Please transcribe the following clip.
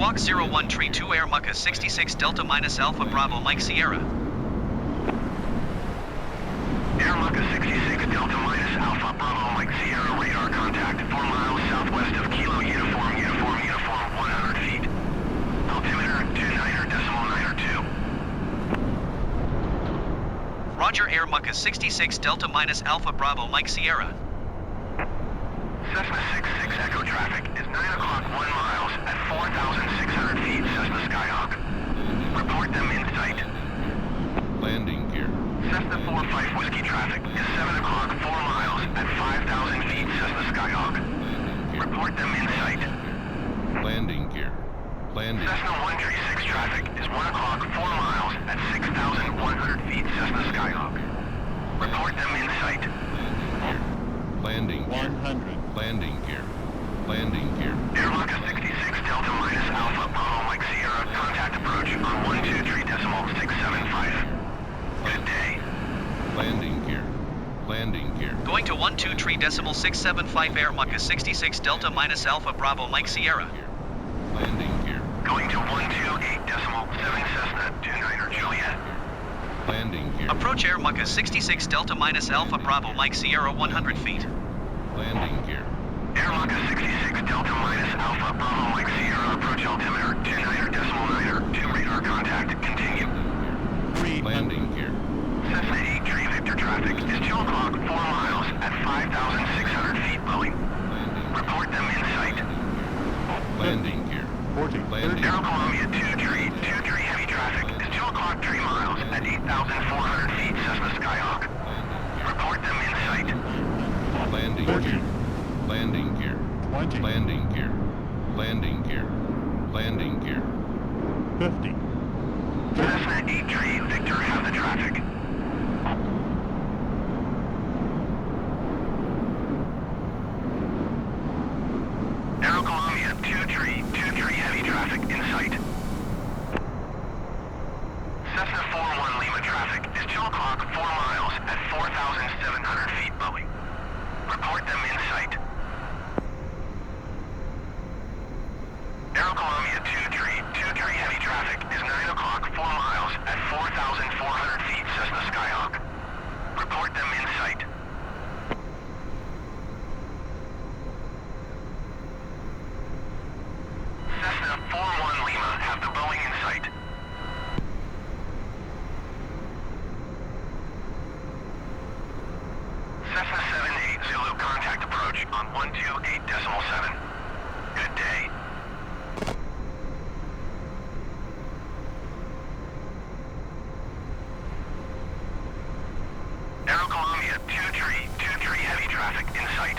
Squawk 0132 Air Mucka 66 Delta minus Alpha Bravo Mike Sierra. Air Mucka 66 Delta minus Alpha Bravo Mike Sierra radar contact 4 miles southwest of Kilo Uniform 100 feet. Altimeter 29.92. Roger Air Mucka 66 Delta minus Alpha Bravo Mike Sierra. Cessna 66 Echo traffic is 9 o'clock 1 miles at 4,600 feet Cessna Skyhawk. Report them in sight. Landing gear. Cessna 45 Whiskey traffic is 7 o'clock 4 miles at 5,000 feet Cessna Skyhawk. Report them in sight. Landing gear. Landing. Cessna 136 traffic is 1 o'clock 4 miles at 6,100 feet Cessna Skyhawk. Report them in sight. Landing gear. 100. Landing gear. Landing gear. Air Mucka 66 Delta minus Alpha Bravo Mike Sierra contact approach on 123.675. Good day. Landing gear. Landing gear. Going to 123.675 Air Mucka 66 Delta minus Alpha Bravo Mike Sierra. Landing gear. Going to 128.7 Cessna 29er Juliet. Landing gear. Approach Air Mucka 66 Delta minus Alpha Bravo Mike Sierra 100 feet. Landing gear. Air Mucka 66 Delta minus Alpha Bravo Mike Sierra approach altimeter 29.9 2 radar contact continue. 300. Landing gear. Cessna 83 Victor traffic is 2 o'clock 4 miles at 5,600 feet Boeing. Report them in sight. Landing gear. 40. Landing. Aero Columbia 2 tree heavy traffic is 2 o'clock 3 miles at 8,400 feet Cessna Skyhawk. Report them in sight. Landing gear. Landing gear. 20. Landing gear. Landing gear. Landing gear. 50. Cessna 83 Victor have the traffic. Aero Columbia 2 tree heavy traffic in sight. Cessna 41 Lima traffic is 2 o'clock 4 miles at 4,700 feet Boeing. Report them in sight. Aero Columbia 2 tree heavy traffic is 9 o'clock 4 miles at 4,400 feet Cessna Skyhawk. Report them in sight. Cessna 41 Lima have the Boeing in sight. Cessna 78 Zulu contact approach on 128.7. Good day. Aero Columbia 2 tree heavy traffic in sight.